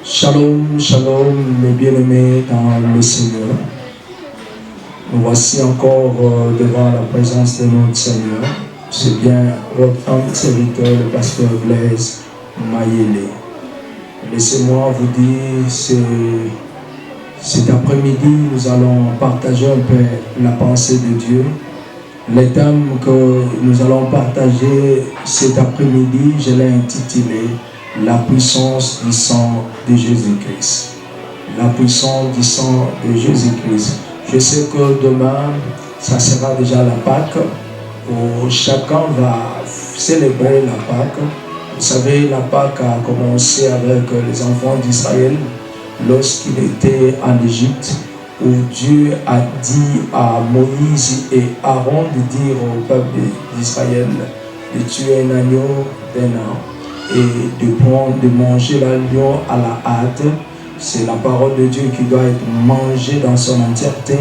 Shalom, shalom, mes bien-aimés dans le Seigneur. Nous voici encore devant la présence de notre Seigneur. C'est bien votre humble serviteur, le pasteur Blaise Mayele. Laissez-moi vous dire, cet après-midi, nous allons partager un peu la pensée de Dieu. Les thèmes que nous allons partager cet après-midi, je l'ai intitulé « La puissance du sang de Jésus-Christ ». La puissance du sang de Jésus-Christ. Je sais que demain, ça sera déjà la Pâque, où chacun va célébrer la Pâque. Vous savez, la Pâque a commencé avec les enfants d'Israël lorsqu'il était en Égypte, où Dieu a dit à Moïse et Aaron de dire au peuple d'Israël de tuer un agneau d'un an et de manger l'agneau à la hâte. C'est la parole de Dieu qui doit être mangée dans son entièreté,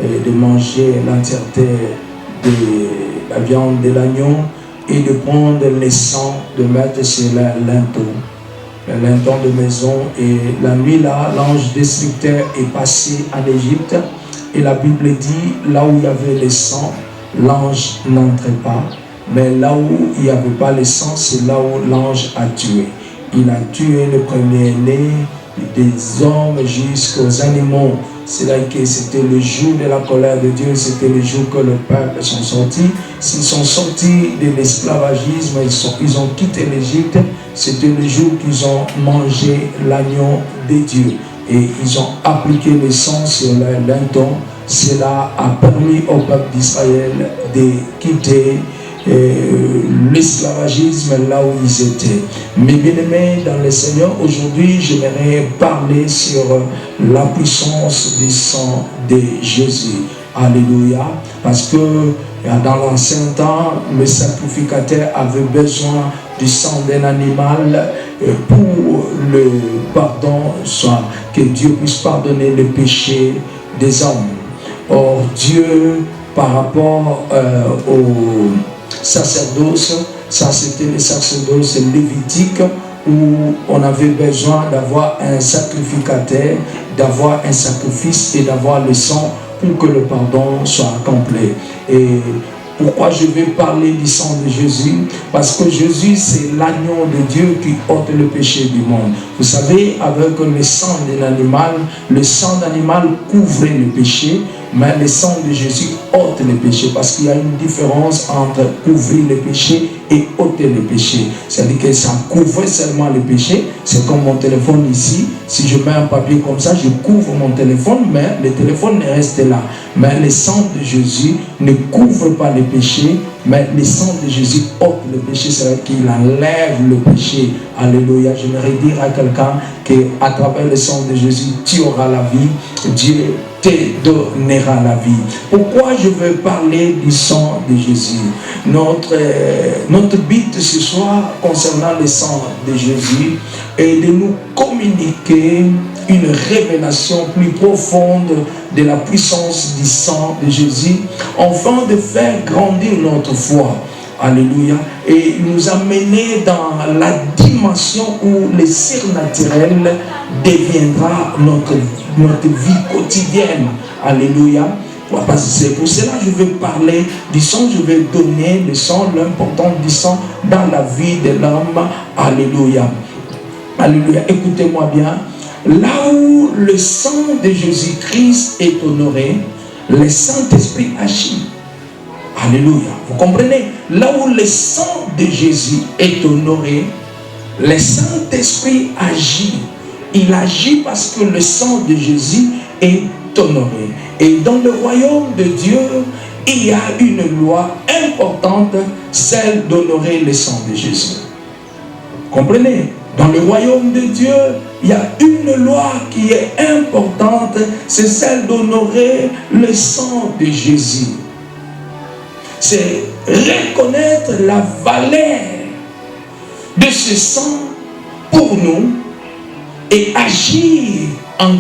et de manger l'entièreté de la viande de l'agneau et de prendre le sang, de mettre sur le linteau de maison. Et la nuit là, l'ange destructeur est passé en Égypte, et la Bible dit, là où il y avait le sang, l'ange n'entrait pas, mais là où il n'y avait pas le sang, c'est là où l'ange a tué. Il a tué le premier-né, des hommes jusqu'aux animaux. C'est là que c'était le jour de la colère de Dieu, c'était le jour que le peuple sont sortis. S'ils sont sortis de l'esclavagisme, ils ont quitté l'Égypte, c'était le jour qu'ils ont mangé l'agneau de Dieu. Et ils ont appliqué le sang sur leur linteau. Cela a permis au peuple d'Israël de quitter l'esclavagisme là où ils étaient. Mes bien-aimés dans le Seigneur, aujourd'hui j'aimerais parler sur la puissance du sang de Jésus. Alléluia. Parce que dans l'ancien temps, le sacrificateur avait besoin du sang d'un animal pour le pardon, soit que Dieu puisse pardonner les péchés des hommes. Or Dieu, par rapport au sacerdoce, ça c'était le sacerdoce lévitique, où on avait besoin d'avoir un sacrificateur, d'avoir un sacrifice et d'avoir le sang pour que le pardon soit accompli. Et pourquoi je vais parler du sang de Jésus? Parce que Jésus, c'est l'agneau de Dieu qui ôte le péché du monde. Vous savez, avec le sang d'un animal, le sang d'animal couvrait le péché, mais le sang de Jésus ôte le péché, parce qu'il y a une différence entre couvrir le péché et ôter le péché. C'est-à-dire que ça couvre seulement le péché. C'est comme mon téléphone ici. Si je mets un papier comme ça, je couvre mon téléphone, mais le téléphone reste là. Mais le sang de Jésus ne couvre pas le péché, mais le sang de Jésus ôte le péché, c'est-à-dire qu'il enlève le péché. Alléluia. J'aimerais dire à quelqu'un qu'à travers le sang de Jésus, tu auras la vie. Dieu te donnera la vie. Pourquoi je veux parler du sang de Jésus? Notre but ce soir concernant le sang de Jésus est de nous communiquer une révélation plus profonde de la puissance du sang de Jésus, afin de faire grandir notre foi. Alléluia. Et nous amener dans la dimension où le surnaturel deviendra notre vie quotidienne. Alléluia. C'est pour cela que je vais parler du sang, je vais donner le sang, l'importance du sang dans la vie de l'homme. Alléluia. Alléluia. Écoutez-moi bien. Là où le sang de Jésus-Christ est honoré, le Saint-Esprit agit. Alléluia. Vous comprenez? Là où le sang de Jésus est honoré, le Saint-Esprit agit. Il agit parce que le sang de Jésus est honoré. Et dans le royaume de Dieu, il y a une loi importante, celle d'honorer le sang de Jésus. Comprenez? Dans le royaume de Dieu, il y a une loi qui est importante, c'est celle d'honorer le sang de Jésus. C'est reconnaître la valeur de ce sang pour nous et agir en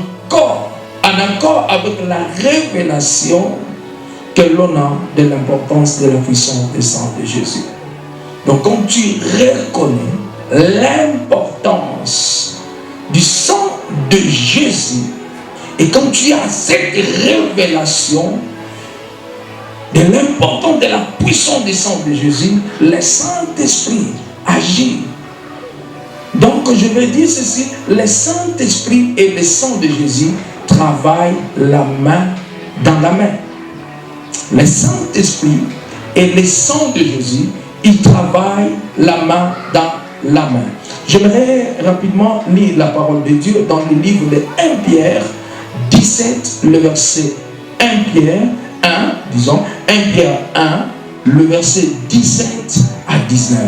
accord avec la révélation que l'on a de l'importance de la puissance du sang de Jésus. Donc quand tu reconnais l'importance du sang de Jésus, et quand tu as cette révélation de l'importance de la puissance du sang de Jésus, le Saint-Esprit agit. Donc je vais dire ceci, le Saint-Esprit et le sang de Jésus travaillent la main dans la main. Le Saint-Esprit et le sang de Jésus, ils travaillent la main dans la main. J'aimerais rapidement lire la parole de Dieu dans le livre de 1 Pierre 17, le verset 1 Pierre 1, disons 1 Pierre 1, le verset 17 à 19.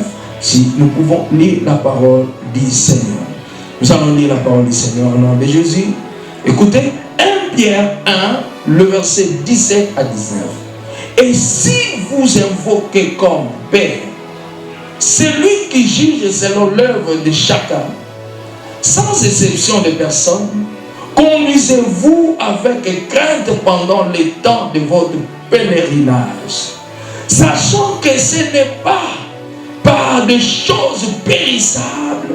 Si nous pouvons lire la parole du Seigneur. Nous allons lire la parole du Seigneur au nom de Jésus. Écoutez, 1 Pierre 1, le verset 17 à 19. Et si vous invoquez comme Père celui qui juge selon l'œuvre de chacun, sans exception de personne, conduisez-vous avec crainte pendant les temps de votre pèlerinage, sachant que ce n'est pas par des choses périssables,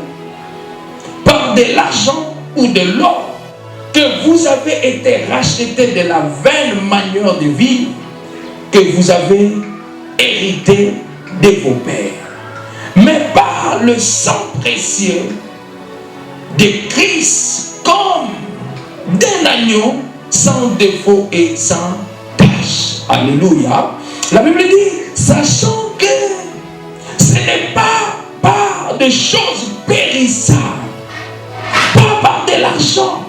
par de l'argent ou de l'or, que vous avez été rachetés de la vaine manière de vivre que vous avez hérité de vos pères, mais par le sang précieux de Christ, comme d'un agneau sans défaut et sans tache. Alléluia. La Bible dit, sachant que ce n'est pas par des choses périssables, pas par de l'argent,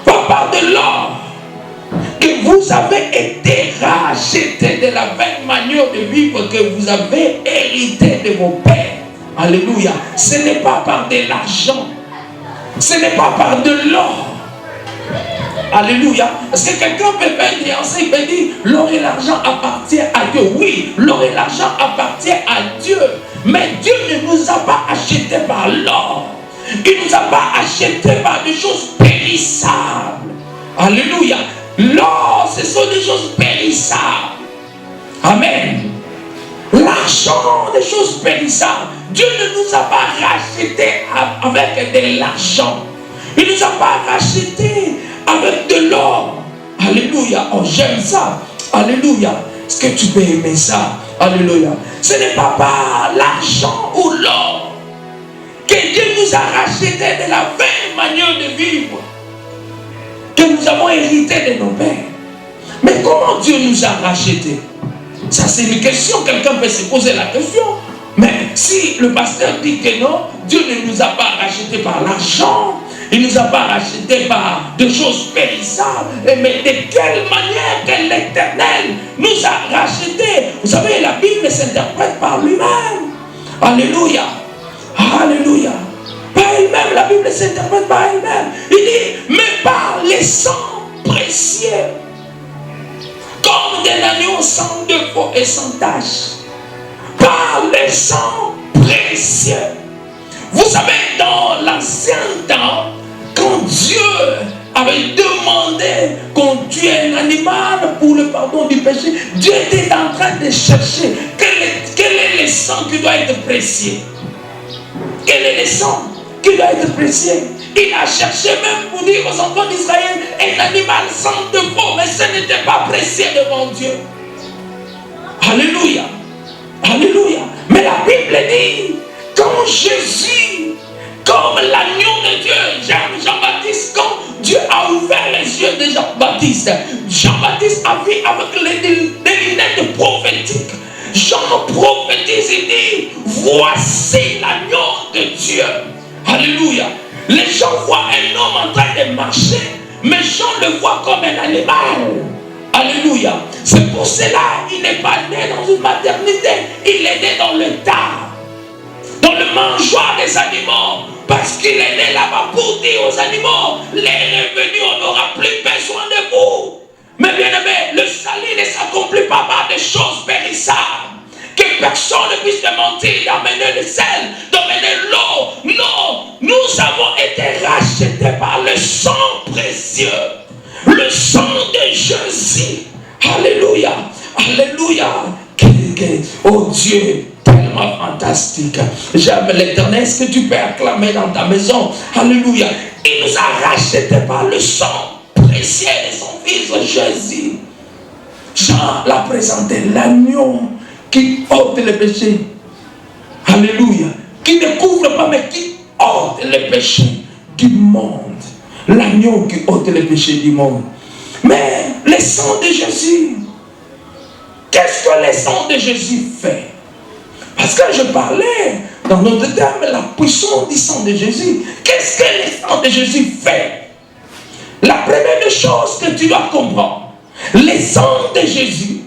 pas par de l'or, que vous avez été rachetés de la vaine manière de vivre que vous avez hérité de vos pères. Alléluia. Ce n'est pas par de l'argent, ce n'est pas par de l'or. Alléluia. Est-ce que quelqu'un peut faire une nuance? Il peut dire l'or et l'argent appartiennent à Dieu. Oui, l'or et l'argent appartiennent à Dieu. Mais Dieu ne nous a pas achetés par l'or. Il ne nous a pas achetés par des choses périssables. Alléluia. L'or, ce sont des choses périssables. Amen. L'argent, des choses périssables. Dieu ne nous a pas rachetés avec de l'argent. Il ne nous a pas rachetés avec de l'or. Alléluia. Oh, j'aime ça. Alléluia. Est-ce que tu peux aimer ça? Alléluia. Ce n'est pas par l'argent ou l'or que Dieu nous a rachetés de la vaine manière de vivre que nous avons hérité de nos pères. Mais comment Dieu nous a rachetés? Ça, c'est une question. Quelqu'un peut se poser la question. Mais si le pasteur dit que non, Dieu ne nous a pas rachetés par l'argent, il ne nous a pas rachetés par des choses périssables. Mais de quelle manière que l'Éternel nous a rachetés? Vous savez, la Bible s'interprète par lui-même. Alléluia. Alléluia. Par elle-même, la Bible s'interprète par elle-même. Il dit, mais par les sangs précieux, comme des agneaux sans défaut et sans tache. Par les sangs précieux. Vous savez, dans l'ancien temps, quand Dieu avait demandé qu'on tue un animal pour le pardon du péché, Dieu était en train de chercher quel est le sang qui doit être précieux. Quel est le sang qui doit être précieux? Il a cherché même pour dire aux enfants d'Israël un animal sans défaut, mais ce n'était pas précieux devant Dieu. Alléluia. Alléluia. Mais la Bible dit, quand Jésus, comme l'agneau de Dieu, Jean-Baptiste, quand Dieu a ouvert les yeux de Jean-Baptiste, Jean-Baptiste a vu avec des lunettes prophétiques. Jean prophétise et dit, voici l'agneau de Dieu. Alléluia. Les gens voient un homme en train de marcher, mais Jean le voit comme un animal. Alléluia. C'est pour cela qu'il n'est pas né dans une maternité, il est né dans le tas, dans le mangeoire des animaux, parce qu'il est né là-bas pour dire aux animaux, les revenus, on n'aura plus besoin de vous. Mais bien aimé, le salut ne s'accomplit pas par des choses périssables. Que personne ne puisse te mentir d'amener le sel, d'amener l'eau. Non, nous avons été rachetés par le sang précieux. Le sang de Jésus. Alléluia. Alléluia. Oh Dieu, tellement fantastique. J'aime l'Éternel. Est-ce que tu peux acclamer dans ta maison? Alléluia. Il nous a rachetés par le sang précieux de son Fils Jésus. Jean l'a présenté, l'agneau qui ôte les péchés. Alléluia. Qui ne couvre pas, mais qui ôte les péchés du monde. L'agneau qui ôte les péchés du monde. Mais le sang de Jésus, qu'est-ce que le sang de Jésus fait? Parce que je parlais dans notre terme la puissance du sang de Jésus. Qu'est-ce que le sang de Jésus fait? La première chose que tu dois comprendre, le sang de Jésus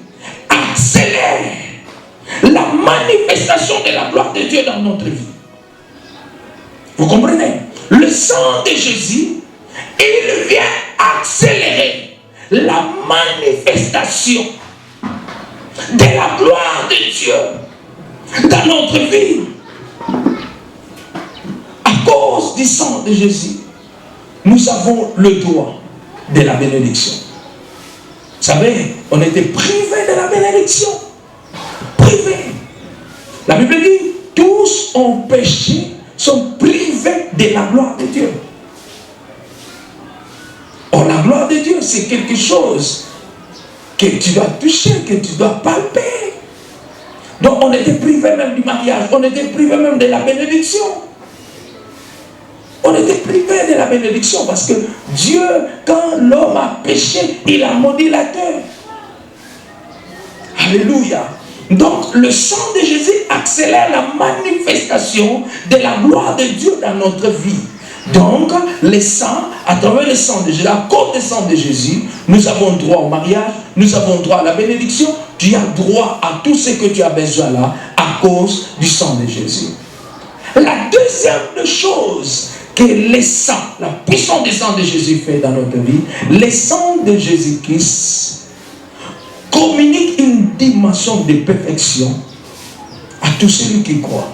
accélère la manifestation de la gloire de Dieu dans notre vie. Vous comprenez? Le sang de Jésus, il vient accélérer la manifestation de la gloire de Dieu dans notre vie. À cause du sang de Jésus, nous avons le droit de la bénédiction. Vous savez, on était privés de la bénédiction. Privés. La Bible dit, tous ont péché, sont privés de la gloire de Dieu. Or, la gloire de Dieu, c'est quelque chose que tu dois toucher, que tu dois palper. Donc, on était privé même du mariage, on était privé même de la bénédiction. On était privé de la bénédiction parce que Dieu, quand l'homme a péché, il a maudit la terre. Alléluia. Donc, le sang de Jésus accélère la manifestation de la gloire de Dieu dans notre vie. Donc, le sang, à travers le sang de Jésus, à cause du sang de Jésus, nous avons droit au mariage, nous avons droit à la bénédiction, tu as droit à tout ce que tu as besoin là, à cause du sang de Jésus. La deuxième chose que le sang, la puissance du sang de Jésus fait dans notre vie, le sang de Jésus-Christ communique une dimension de perfection à tous ceux qui croient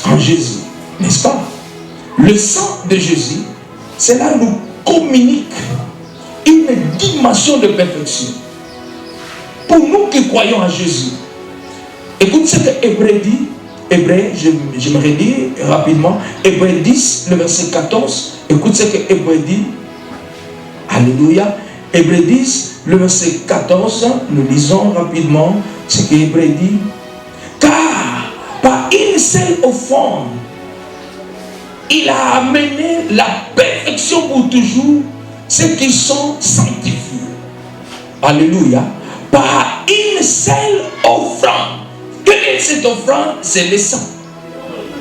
en Jésus, n'est-ce pas? Le sang de Jésus, cela nous communique une dimension de perfection. Pour nous qui croyons en Jésus, écoute ce que Hébreu dit. Hébreu, j'aimerais dire rapidement, Hébreu 10, le verset 14. Écoute ce que Hébreu dit. Alléluia. Hébreu 10, le verset 14. Nous lisons rapidement ce que Hébreu dit. Car par une seule offrande, il a amené la perfection pour toujours ceux qui sont sanctifiés. Alléluia. Par une seule offrande. Quelle est cette offrande? C'est le sang.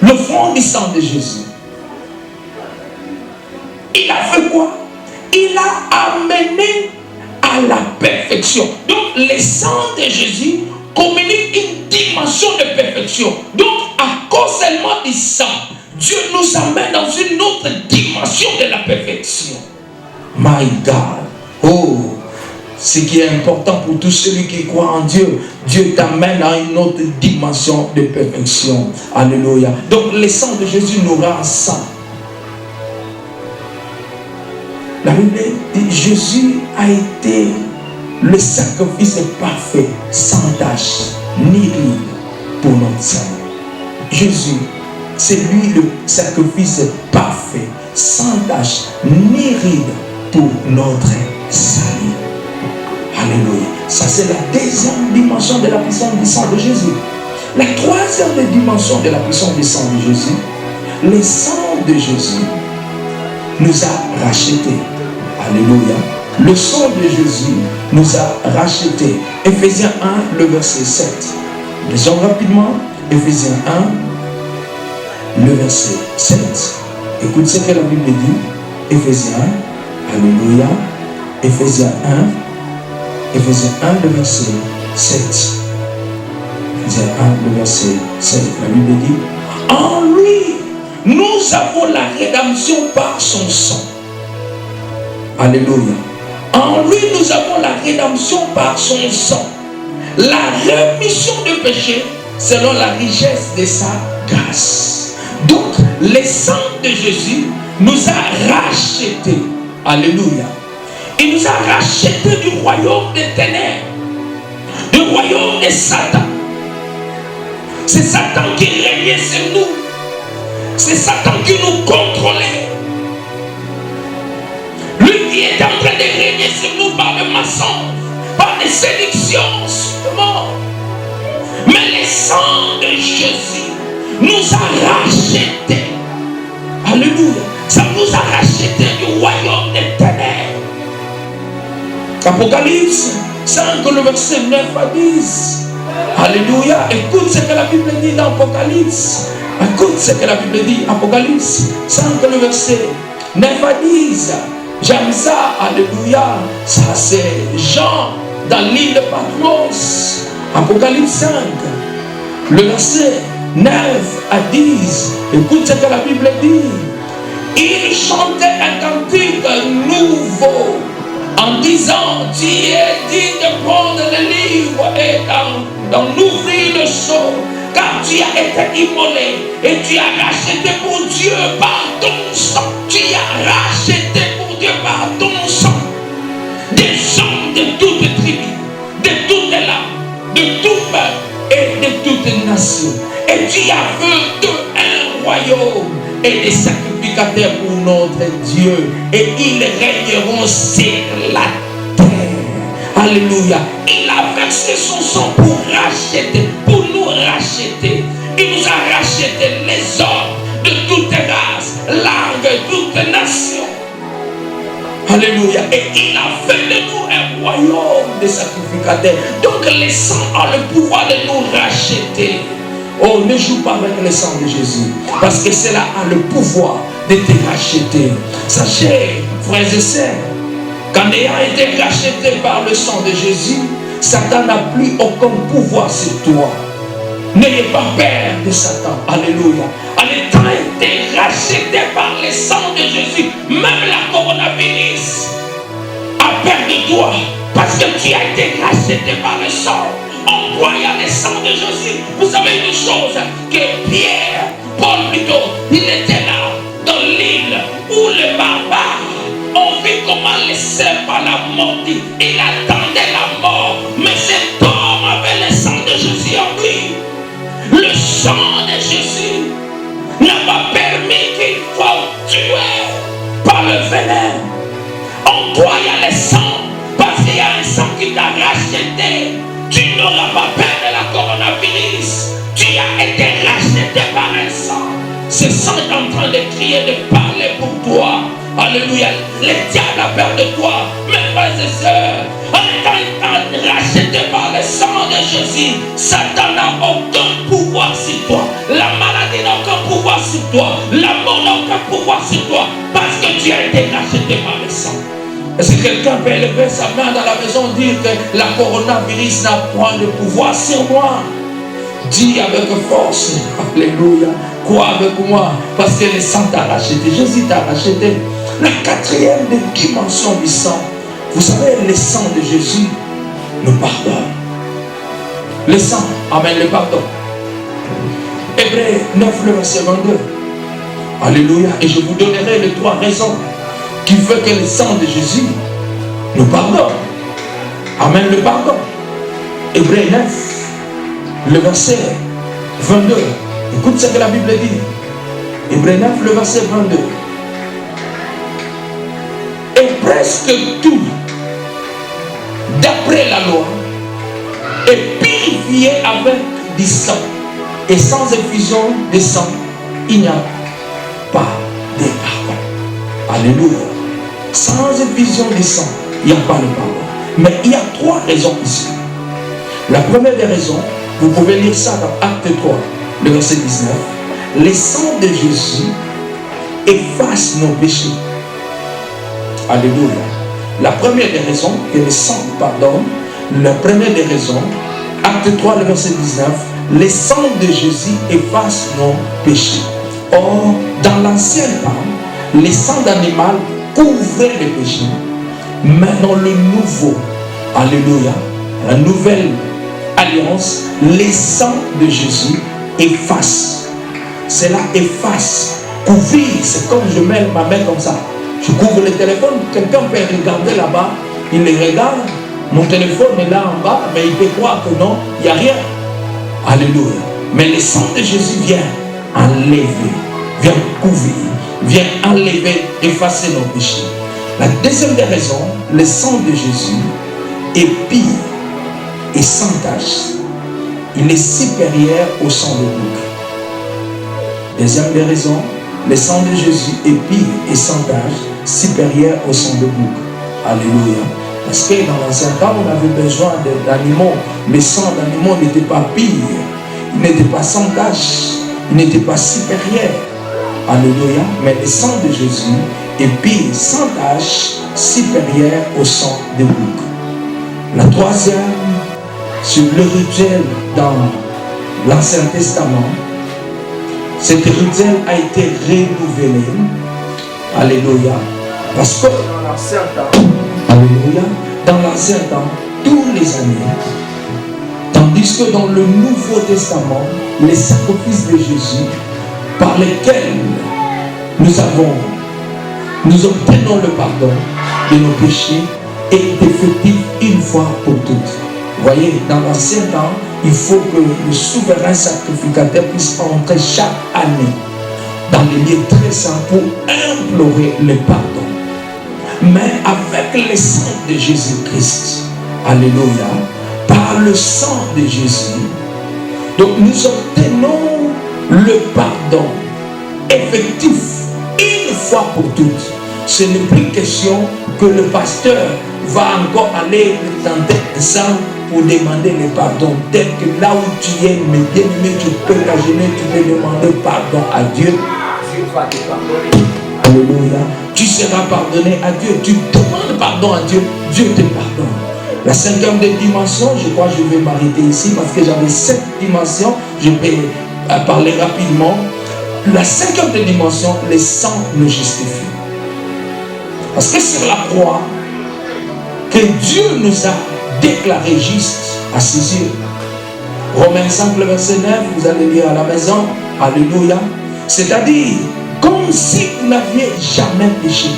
L'offrande du sang de Jésus. Il a fait quoi? Il a amené à la perfection. Donc, le sang de Jésus communique une dimension de perfection. Donc, à cause seulement du sang, Dieu nous amène dans une autre dimension de la perfection. My God. Oh, ce qui est important pour tous ceux qui croient en Dieu, Dieu t'amène à une autre dimension de perfection. Alléluia. Donc le sang de Jésus nous rend saints. La Bible dit Jésus a été le sacrifice parfait, sans tache, ni ride pour notre salut. Jésus, c'est lui le sacrifice parfait, sans tache, ni ride pour notre salut. Alléluia. Ça, c'est la deuxième dimension de la puissance du sang de Jésus. La troisième dimension de la puissance du sang de Jésus, le sang de Jésus nous a rachetés. Alléluia. Le sang de Jésus nous a rachetés. Éphésiens 1, le verset 7. Lisons rapidement. Éphésiens 1, le verset 7. Écoute ce que la Bible dit. Éphésiens 1. Alléluia. Éphésiens 1. Éphésiens 1, le verset 7. Éphésiens 1, le verset 7. La Bible dit, en lui, nous avons la rédemption par son sang. Alléluia. En lui, nous avons la rédemption par son sang. La rémission de péché selon la richesse de sa grâce. Donc, le sang de Jésus nous a rachetés. Alléluia. Il nous a rachetés du royaume des ténèbres, du royaume de Satan. C'est Satan qui régnait sur nous. C'est Satan qui nous contrôlait. mensonges, par des séductions justement. Mais le sang de Jésus nous a rachetés. Alléluia. Ça nous a rachetés du royaume des ténèbres. Apocalypse 5, le verset 9 à 10. Alléluia. Écoute ce que la Bible dit dans Apocalypse. Écoute ce que la Bible dit. Apocalypse 5, le verset 9 à 10. J'aime ça. Alléluia. Ça c'est Jean dans l'île de Patmos. Apocalypse 5, le verset 9 à 10. Écoute ce que la Bible dit. Il chantait un cantique nouveau en disant, tu es digne de prendre le livre et d'en ouvrir le sceau, car tu as été immolé et tu as racheté pour Dieu par ton sang. Tu as racheté pour Dieu par ton sang des gens de toutes tribus, de toutes langues, de tout peuple et de toutes nations. Et tu as fait un royaume et des sacrificateurs pour notre Dieu, et ils régneront sur la terre. Alléluia. Il a versé son sang pour racheter, pour nous racheter. Il nous a racheté les hommes de toutes races, langues, toutes nations. Alléluia. Et il a fait de nous un royaume de sacrificateurs. Donc le sang a le pouvoir de nous racheter. Oh, ne joue pas avec le sang de Jésus, parce que cela a le pouvoir de te racheter. Sachez, frères et sœurs, qu'en ayant été racheté par le sang de Jésus, Satan n'a plus aucun pouvoir sur toi. N'ayez pas peur de Satan. Alléluia. En étant été racheté par le sang de Jésus, même la coronavirus a peur de toi, parce que tu as été racheté par le sang. En croyant le sang de Jésus, vous savez une chose, que Pierre, Paul plutôt, il était là, dans l'île où les barbares ont vu comment le serpent l'a mordu. Il attendait la mort, mais cet homme avait le sang de Jésus en lui. Le sang de Jésus n'a pas permis qu'il soit tué par le venin. En croyant le sang, parce qu'il y a un sang qui t'a racheté, tu n'auras pas peur de la coronavirus. Tu as été racheté par un sang. Ce sang est en train de crier, de parler pour toi. Alléluia. Le diable a peur de toi. Mes frères et sœurs, en étant racheté par le sang de Jésus, Satan n'a aucun pouvoir sur toi. La maladie n'a aucun pouvoir sur toi. La mort n'a aucun pouvoir sur toi. Parce que tu as été racheté par le sang. Est-ce que quelqu'un peut élever sa main dans la maison et dire que la coronavirus n'a point de pouvoir sur moi? Dis avec force, alléluia, crois avec moi, parce que le sang t'a racheté, Jésus t'a racheté. La quatrième dimension du sang, vous savez, le sang de Jésus nous pardonne. Le sang amène le pardon. Hébreux 9, le verset 22. Alléluia. Et je vous donnerai les 3 raisons qui fait que le sang de Jésus nous pardonne. Amène le pardon. Hébreux 9, le verset 22. Écoute ce que la Bible dit. Hébreux 9, le verset 22. Et presque tout, d'après la loi, est purifié avec du sang. Et sans effusion de sang, il n'y a pas de pardon. Alléluia. Sans effusion de sang, il n'y a pas de pardon. Mais il y a 3 raisons ici. La première des raisons, vous pouvez lire ça dans Acte 3, le verset 19. Le sang de Jésus efface nos péchés. Alléluia. La première des raisons que le sang pardonne, la première des raisons, Acte 3, le verset 19, le sang de Jésus efface nos péchés. Or, dans l'ancien temps, le sang d'animal couvrait les péchés. Mais dans le nouveau, alléluia, la nouvelle alliance, le sang de Jésus efface. Cela efface. Couvrir, c'est comme je mets ma main comme ça. Je couvre le téléphone, quelqu'un peut regarder là-bas, il le regarde, mon téléphone est là en bas, mais il peut croire que non, il n'y a rien. Alléluia. Mais le sang de Jésus vient enlever, vient couvrir, vient enlever, effacer nos péchés. La deuxième des raisons, le sang de Jésus est pire et sans tache. Il est supérieur au sang de bouc. Deuxième des raisons, le sang de Jésus est pire et sans tache, supérieur au sang de bouc. Alléluia. Parce que dans l'ancien temps, on avait besoin d'animaux. Le sang d'animaux n'était pas pire, il n'était pas sans tache, il n'était pas supérieur. Alléluia. Mais le sang de Jésus est pire, sans tache, supérieur au sang de bouc. La troisième, sur le rituel dans l'Ancien Testament, cet rituel a été renouvelé. Alléluia. Parce que dans l'ancien temps, alléluia, dans l'ancien temps, tous les années, tandis que dans le Nouveau Testament, les sacrifices de Jésus, par lesquels nous obtenons le pardon de nos péchés, est effectif une fois pour toutes. Vous voyez, dans l'ancien temps, il faut que le souverain sacrificateur puisse entrer chaque année dans les lieux très saints pour implorer le pardon. Mais avec le sang de Jésus-Christ, alléluia, par le sang de Jésus, donc nous obtenons le pardon effectif une fois pour toutes. Ce n'est plus question que le pasteur va encore aller tenter ça pour demander le pardon. Tel que là où tu es, mais bien-aimé, tu peux t'agenouiller, tu peux demander pardon à Dieu. Dieu va te pardonner. Alléluia. Tu seras pardonné à Dieu. Tu demandes pardon à Dieu, Dieu te pardonne. La cinquième des dimensions, je crois que je vais m'arrêter ici parce que j'avais 7 dimensions. Je vais parler rapidement. La cinquième des dimensions, le sang nous justifie. Parce que sur la croix, que Dieu nous a déclaré juste à ses yeux. Romains 5, le verset 9, vous allez lire à la maison. Alléluia. C'est-à-dire, comme si vous n'aviez jamais péché.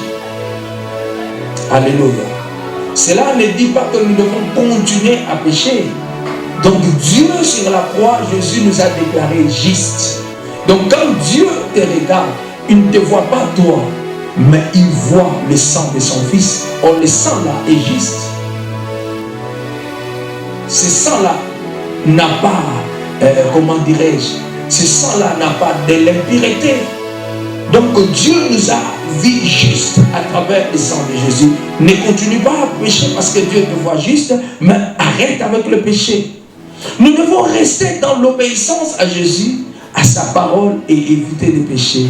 Alléluia. Cela ne dit pas que nous devons continuer à pécher. Donc Dieu sur la croix, Jésus nous a déclaré juste. Donc quand Dieu te regarde, il ne te voit pas toi, mais il voit le sang de son Fils. Oh, le sang là est juste. Ce sang là n'a pas, comment dirais-je, ce sang là n'a pas de l'impureté. Donc Dieu nous a vu juste à travers le sang de Jésus. Ne continue pas à pécher parce que Dieu te voit juste, mais arrête avec le péché. Nous devons rester dans l'obéissance à Jésus, à sa parole et éviter les péchés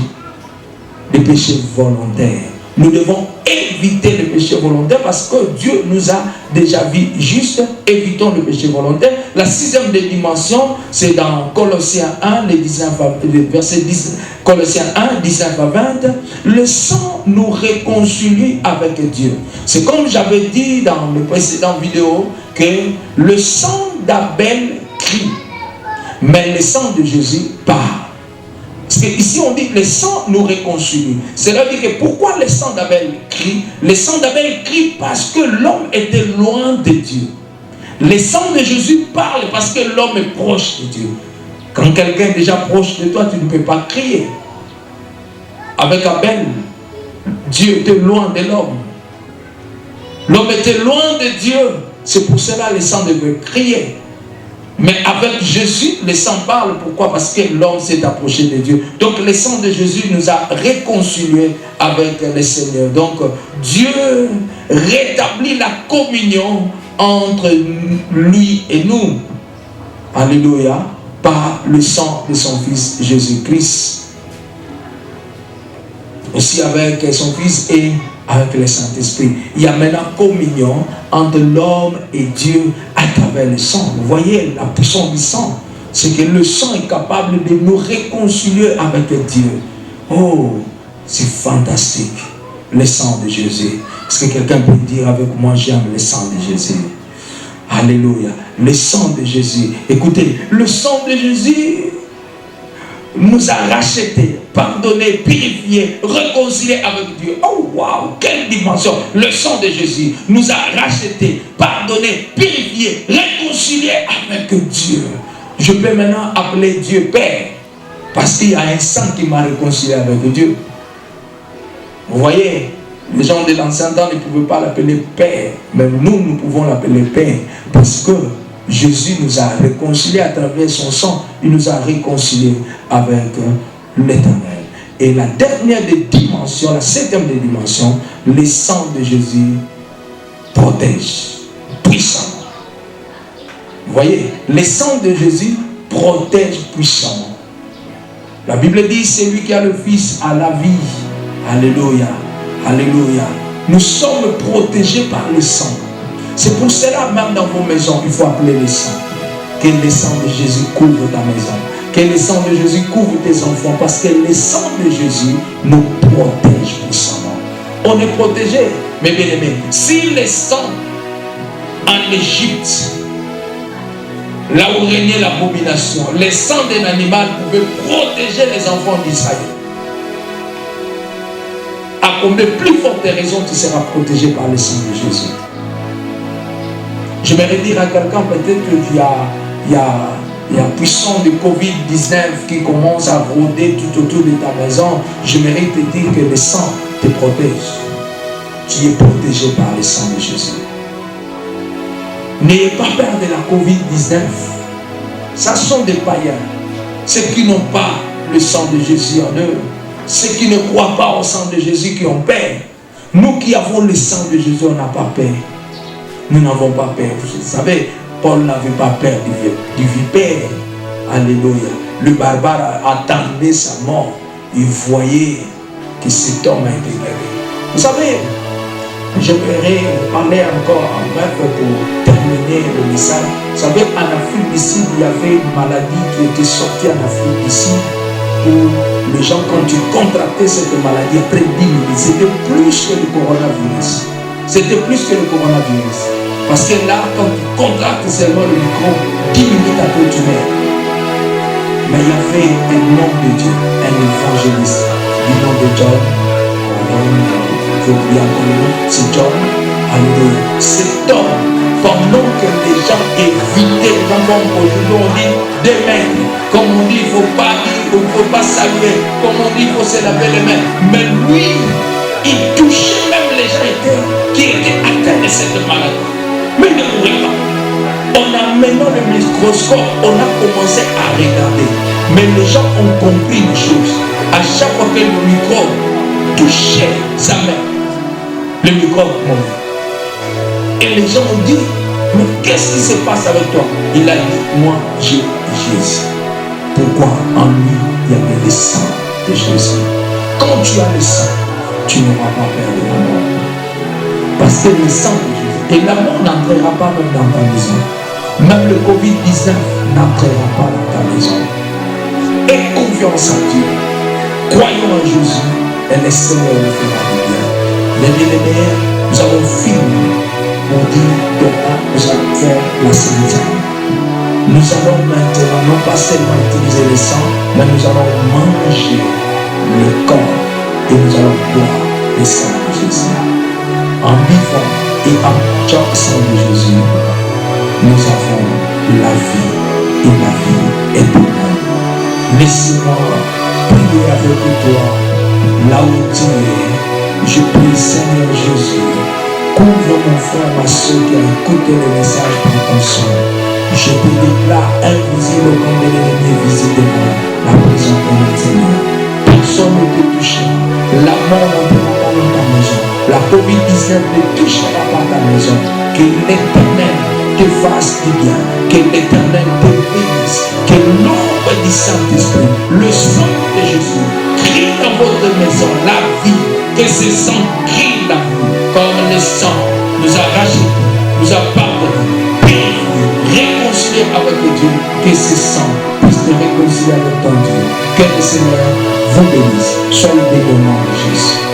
volontaires. Nous devons éviter le péché volontaire parce que Dieu nous a déjà vu juste. Évitons le péché volontaire. La sixième des dimensions, c'est dans Colossiens 1, verset 10, Colossiens 1, 19 à 20. Le sang nous réconcilie avec Dieu. C'est comme j'avais dit dans les précédentes vidéos que le sang d'Abel crie, mais le sang de Jésus parle. Parce qu'ici on dit que le sang nous réconcilie. Cela veut dire que pourquoi le sang d'Abel crie? Le sang d'Abel crie parce que l'homme était loin de Dieu. Le sang de Jésus parle parce que l'homme est proche de Dieu. Quand quelqu'un est déjà proche de toi, tu ne peux pas crier. Avec Abel, Dieu était loin de l'homme. L'homme était loin de Dieu. C'est pour cela que le sang devait crier. Mais avec Jésus, le sang parle. Pourquoi? Parce que l'homme s'est approché de Dieu. Donc le sang de Jésus nous a réconciliés avec le Seigneur. Donc Dieu rétablit la communion entre lui et nous. Alléluia. Par le sang de son Fils Jésus-Christ. Aussi avec son Fils et avec le Saint-Esprit. Il y a maintenant communion entre l'homme et Dieu à travers le sang. Vous voyez la puissance du sang. C'est que le sang est capable de nous réconcilier avec Dieu. Oh, c'est fantastique. Le sang de Jésus. Est-ce que quelqu'un peut dire avec moi, j'aime le sang de Jésus? Alléluia. Le sang de Jésus. Écoutez, le sang de Jésus nous a rachetés, pardonnés, purifiés, réconciliés avec Dieu. Oh wow, quelle dimension! Le sang de Jésus nous a rachetés, pardonnés, purifiés, réconciliés avec Dieu. Je peux maintenant appeler Dieu Père parce qu'il y a un sang qui m'a réconcilié avec Dieu. Vous voyez, Les gens de l'ancien temps ne pouvaient pas l'appeler Père, mais nous pouvons l'appeler Père, parce que Jésus nous a réconciliés à travers son sang, il nous a réconciliés avec l'Éternel. Et la dernière des dimensions, la septième des dimensions, le sang de Jésus protège puissamment. Vous voyez, le sang de Jésus protège puissamment. La Bible dit, c'est lui qui a le Fils à la vie. Alléluia, alléluia. Nous sommes protégés par le sang. C'est pour cela, même dans vos maisons, il faut appeler le sang. Que le sang de Jésus couvre ta maison. Que le sang de Jésus couvre tes enfants. Parce que le sang de Jésus nous protège puissamment. On est protégé, mes bien-aimés. Si le sang en Égypte, là où régnait l'abomination, le sang d'un animal pouvait protéger les enfants d'Israël. À combien plus forte raison tu seras protégé par le sang de Jésus? J'aimerais dire à quelqu'un, peut-être qu'il y a puissance de Covid-19 qui commence à rôder tout autour de ta maison. J'aimerais te dire que le sang te protège. Tu es protégé par le sang de Jésus. N'ayez pas peur de la Covid-19. Ça sont des païens. Ceux qui n'ont pas le sang de Jésus en eux. Ceux qui ne croient pas au sang de Jésus qui ont peur. Nous qui avons le sang de Jésus, on n'a pas peur. Nous n'avons pas peur. Vous savez, Paul n'avait pas peur du vipère. Alléluia. Le barbare attendait sa mort. Il voyait que cet homme a été guéri. Vous savez, j'aimerais parler encore en bref pour terminer le message. Vous savez, en Afrique d'ici, il y avait une maladie qui était sortie en Afrique d'ici où les gens, quand ils contractaient cette maladie, après 10 minutes, c'était plus que le coronavirus. C'était plus que le coronavirus. Parce que là, quand tu contractes seulement le micro, 10 minutes après tu meurs. Mais il y avait un homme de Dieu, un évangéliste, du nom de John. C'est John. Alléluia. Cet homme, pendant que les gens évitaient, comme aujourd'hui on dit, des mains, comme on dit, il ne faut pas dire, il ne faut pas saluer, comme on dit, il faut se laver les mains. Mais lui, il touchait même les gens qui étaient atteints de cette maladie. Mais il ne mourait pas. En amenant le microscope, on a commencé à regarder. Mais les gens ont compris une chose. À chaque fois que le microbe touchait sa main, le microbe mourait. Et les gens ont dit, mais qu'est-ce qui se passe avec toi? Il a dit, moi j'ai Jésus. Pourquoi? En lui, il y avait le sang de Jésus. Quand tu as le sang, tu n'auras pas peur de la mort. Parce que le sang de Jésus, et la mort n'entrera pas même dans ta maison. Même le Covid-19 n'entrera pas dans ta maison. Aie confiance en Dieu. Croyons en Jésus et le Seigneur nous fera du bien. Les bien-aimés, nous avons fini pour dire demain nous allons faire la Sainte. Nous allons maintenant non pas seulement utiliser le sang, mais nous allons manger le corps et nous allons boire le sang de Jésus. En vivant et en mangeant le sang de Jésus, nous avons la vie et la vie éternelle. Laisse-moi prier avec toi là où tu es. Je prie, Seigneur Jésus, couvre mon frère, ma soeur qui a écouté le message par ton sang. Je te déclare invisible comme l'ennemi visiblement la présence de notre Seigneur. Personne ne peut toucher. La mort n'entrera pas dans ta maison. La Covid-19 ne touchera pas ta maison. Que l'Éternel te fasse du bien. Que l'Éternel te bénisse. Que l'ombre du Saint-Esprit, le sang de Jésus, crie dans votre maison la vie. Que ce sang crie la vie. Comme le sang nous a rachetés, nous a pardonné, purifié, réconcilié avec Dieu. Que ce sang puisse te réconcilier avec ton Dieu. Que le Seigneur vous bénisse. Soyez bénis au nom de Jésus.